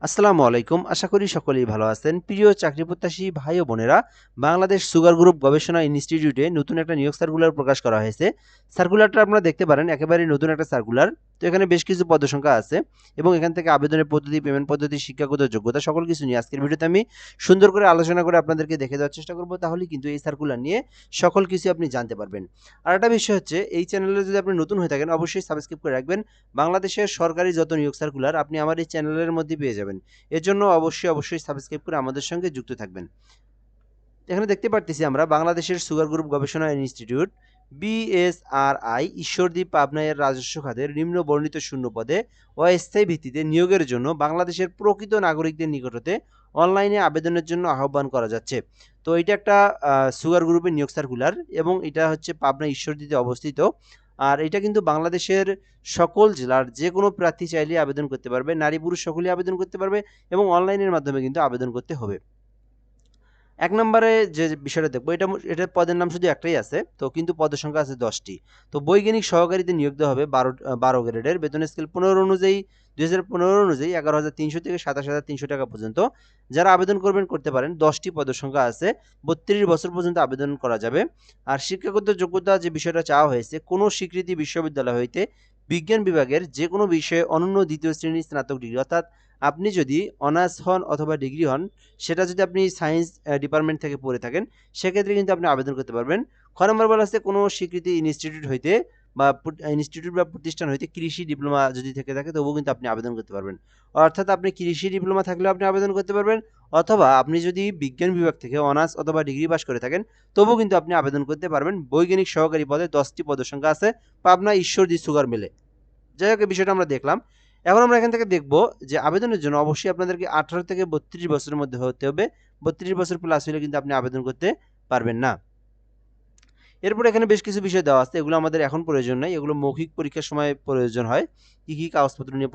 আসসালামু আলাইকুম। আশা করি সকলেই ভালো আছেন। প্রিয় চাকরি প্রত্যাশী ভাই ও বোনেরা, বাংলাদেশ সুগার গ্রুপ গবেষণা ইনস্টিটিউটে নতুন একটা নিয়োগ সার্কুলার প্রকাশ করা হয়েছে। সার্কুলারটা আপনারা দেখতে পারেন, একেবারেই নতুন একটা সার্কুলার। তো এখানে বেশ কিছু পদসংখ্যা আছে এবং এখান থেকে আবেদনের পদ্ধতি, পেমেন্ট পদ্ধতি, শিক্ষাগত যোগ্যতা সকল কিছু নিয়ে আজকের ভিডিওতে আমি সুন্দর করে আলোচনা করে আপনাদেরকে দেখে দেওয়ার চেষ্টা করব। তাহলেই কিন্তু এই সার্কুলার নিয়ে সকল কিছু আপনি জানতে পারবেন। আর একটা বিষয় হচ্ছে, এই চ্যানেলে যদি আপনি নতুন হয়ে থাকেন অবশ্যই সাবস্ক্রাইব করে রাখবেন। বাংলাদেশের সরকারি যত নিয়োগ সার্কুলার আপনি আমার এই চ্যানেলের মধ্যে পেয়ে যাবেন। এর জন্য অবশ্যই সাবস্ক্রাইব করে আমাদের সঙ্গে যুক্ত থাকবেন। এখানে দেখতে পারতেছি আমরা বাংলাদেশের সুগার গ্রুপ গবেষণা ইনস্টিটিউট বিএসআরআই ঈশ্বরদী পাবনার রাজস্ব খাতের নিম্ন বর্ণিত শূন্য পদে অস্থায়ী ভিত্তিতে নিয়োগের জন্য বাংলাদেশের প্রকৃত নাগরিকদের নিকট হতে অনলাইনে আবেদনের জন্য আহ্বান করা যাচ্ছে। তো এটা একটা সুগার গ্রুপের নিয়োগ সার্কুলার এবং এটা হচ্ছে পাবনা ঈশ্বরদীতে অবস্থিত। আর এটা কিন্তু বাংলাদেশের সকল জেলার যে কোনো প্রার্থী চাইলে আবেদন করতে পারবে, নারী পুরুষ সকলেই আবেদন করতে পারবে এবং অনলাইনের মাধ্যমে কিন্তু আবেদন করতে হবে। এক নম্বরে যে বিষয়টা দেখবো, এটার পদের নাম শুধু একটাই আছে, তো কিন্তু পদের সংখ্যা আছে 10টি। তো বৈজ্ঞানিক সহকারীতে নিয়োগ দেওয়া হবে 12 গ্রেডের, বেতন স্কেল 15 অনুযায়ী 2015 অনুযায়ী 11,300 থেকে 27,300 টাকা পর্যন্ত। যারা আবেদন করবেন করতে পারেন। 10টি পদের সংখ্যা আছে, 32 বছর পর্যন্ত আবেদন করা যাবে। আর শিক্ষাগত যোগ্যতা যে বিষয়টা চাওয়া হয়েছে, কোনো স্বীকৃতি বিশ্ববিদ্যালয় হইতে বিজ্ঞান বিভাগের যে কোনো বিষয়ে অনন্য দ্বিতীয় শ্রেণীর স্নাতক ডিগ্রি, অর্থাৎ আপনি যদি অনার্স হন অথবা ডিগ্রি হন, সেটা যদি আপনি সায়েন্স ডিপার্টমেন্ট থেকে পড়ে থাকেন, সেক্ষেত্রে কিন্তু আপনি আবেদন করতে পারবেন। খ নম্বর বলা আছে, কোনো স্বীকৃতি ইনস্টিটিউট হইতে বা ইনস্টিটিউট বা প্রতিষ্ঠান হইতে কৃষি ডিপ্লোমা যদি থেকে থাকে, তবুও কিন্তু আপনি আবেদন করতে পারবেন। অর্থাৎ আপনি কৃষি ডিপ্লোমা থাকলেও আপনি আবেদন করতে পারবেন, অথবা আপনি যদি বিজ্ঞান বিভাগ থেকে অনার্স অথবা ডিগ্রি পাস করে থাকেন, তবুও কিন্তু আপনি আবেদন করতে পারবেন। বৈজ্ঞানিক সহকারী পদে 10টি পদের সংখ্যা আছে পাবনা ঈশ্বরদী সুগার মিলে। যাই হোক, এই বিষয়টা আমরা দেখলাম। এখন আমরা এখান থেকে দেখব যে আবেদনের জন্য অবশ্যই আপনাদেরকে 18 থেকে 32 বছরের মধ্যে হতে হবে। 32 বছর প্লাস হলে কিন্তু আপনি আবেদন করতে পারবেন না। এরপর এখানে বেশ কিছু বিষয় দেওয়া আছে, এগুলো আমাদের এখন প্রয়োজন নাই, এগুলো মৌখিক পরীক্ষার সময় প্রয়োজন হয়। কি কাগজপত্র নিয়ে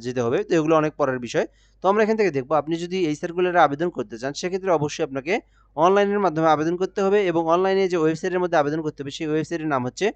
যেতে হবে, তো এগুলো অনেক পরের বিষয়। তো আমরা এখান থেকে দেখব, আপনি যদি এই সার্কুলারে আবেদন করতে চান, সেক্ষেত্রে অবশ্যই আপনাকে অনলাইনের মাধ্যমে আবেদন করতে হবে এবং অনলাইনে যে ওয়েবসাইটের মধ্যে আবেদন করতে হবে, সেই ওয়েবসাইটের নাম হচ্ছে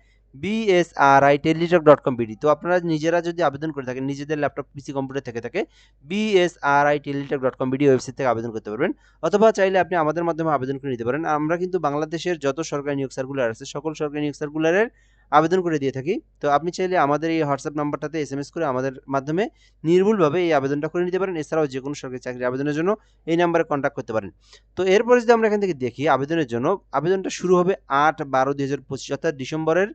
bsriteletalk.com.bd। তো আপনারা নিজেরা যদি আবেদন করে থাকেন, নিজেদের ল্যাপটপ, পিসি, কম্পিউটার থেকে থাকে, bsriteletalk.com.bd ওয়েবসাইট থেকে আবেদন করতে পারবেন। অথবা চাইলে আপনি আমাদের মাধ্যমে আবেদন করে নিতে পারেন। আমরা কিন্তু বাংলাদেশের যত সরকারি নিয়োগ সার্কুলার আছে, সকল সরকারি নিয়োগ সার্কুলারের আবেদন করে দিয়ে থাকি। তো আপনি চাইলে আমাদের এই হোয়াটসঅ্যাপ নাম্বারটাতে এসএমএস করে আমাদের মাধ্যমে নির্ভুলভাবে এই আবেদনটা করে নিতে পারেন। এছাড়াও যে কোনো সরকারি চাকরির আবেদনের জন্য এই নাম্বারে কন্ট্যাক্ট করতে পারেন। তো এরপরে যদি আমরা এখান থেকে দেখি আবেদনের জন্য, আবেদনটা শুরু হবে 8/12/2025, অর্থাৎ ডিসেম্বরের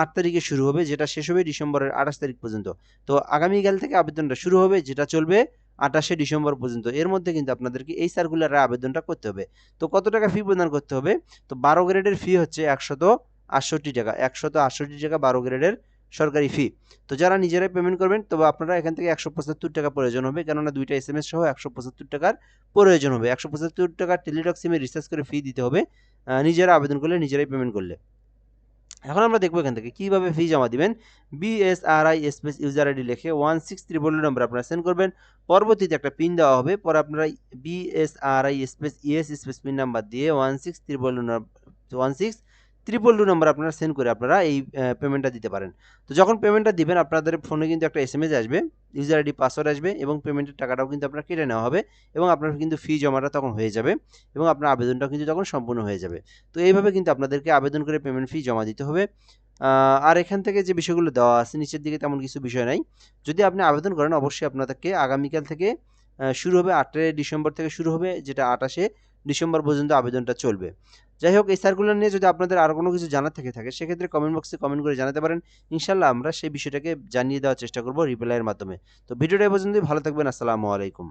8 তারিখে শুরু হবে, যেটা শেষ হবে ডিসেম্বরের 28 তারিখ পর্যন্ত। তো আগামীকাল থেকে আবেদনটা শুরু হবে, যেটা চলবে 28শে ডিসেম্বর পর্যন্ত। এর মধ্যে কিন্তু আপনাদেরকে এই সার্কুলারে আবেদনটা করতে হবে। তো কত টাকা ফি প্রদান করতে হবে? তো 12 গ্রেডের ফি হচ্ছে 168 টাকা। 168 টাকা 12 গ্রেডের সরকারি ফি। তো যারা নিজেরাই পেমেন্ট করবেন, তবে আপনারা এখান থেকে 175 টাকা প্রয়োজন হবে, কেননা দুইটা এসএমএস সহ 175 টাকার প্রয়োজন হবে। 175 টাকা টেলিটক সিমে রিচার্জ করে ফি দিতে হবে, নিজেরা আবেদন করলে, নিজেরাই পেমেন্ট করলে। এখন আমরা দেখবো এখান থেকে কিভাবে ফি জমা দিবেন। বিএসআরআই স্পেস ইউজার আইডি লিখে 16300 নম্বর আপনারা সেন্ড করবেন। পরবর্তীতে একটা পিন দেওয়া হবে, পরে আপনারা BSRI space ES space pin number দিয়ে 16322 নম্বর আপনারা সেন্ড করে আপনারা এই পেমেন্টটা দিতে পারেন। তো যখন পেমেন্টটা দিবেন, আপনাদের ফোনে কিন্তু একটা এসএমএস আসবে, ইউজার আইডি পাসওয়ার্ড আসবে এবং পেমেন্টের টাকাটাও কিন্তু আপনার কেটে নেওয়া হবে এবং আপনার কিন্তু ফি জমাটা তখন হয়ে যাবে এবং আপনার আবেদনটাও কিন্তু তখন সম্পূর্ণ হয়ে যাবে। তো এইভাবে কিন্তু আপনাদেরকে আবেদন করে পেমেন্ট ফি জমা দিতে হবে। আর এখান থেকে যে বিষয়গুলো দেওয়া আছে নিচের দিকে, তেমন কিছু বিষয় নাই। যদি আপনি আবেদন করেন, অবশ্যই আপনাদেরকে আগামীকাল থেকে শুরু হবে, 8 ডিসেম্বর থেকে শুরু হবে, যেটা 28শে ডিসেম্বর পর্যন্ত আবেদনটা চলবে। যাই হোক, এই সার্কুলার নিয়ে যদি আপনাদের আরও কোনো কিছু জানার থাকে সেক্ষেত্রে কমেন্ট বক্সে কমেন্ট করে জানাতে পারেন। ইনশাল্লাহ আমরা সেই বিষয়টাকে জানিয়ে দেওয়ার চেষ্টা করব রিপ্লাইয়ের মাধ্যমে। তো ভিডিওটা এই পর্যন্তই। ভালো থাকবেন। আসসালামু আলাইকুম।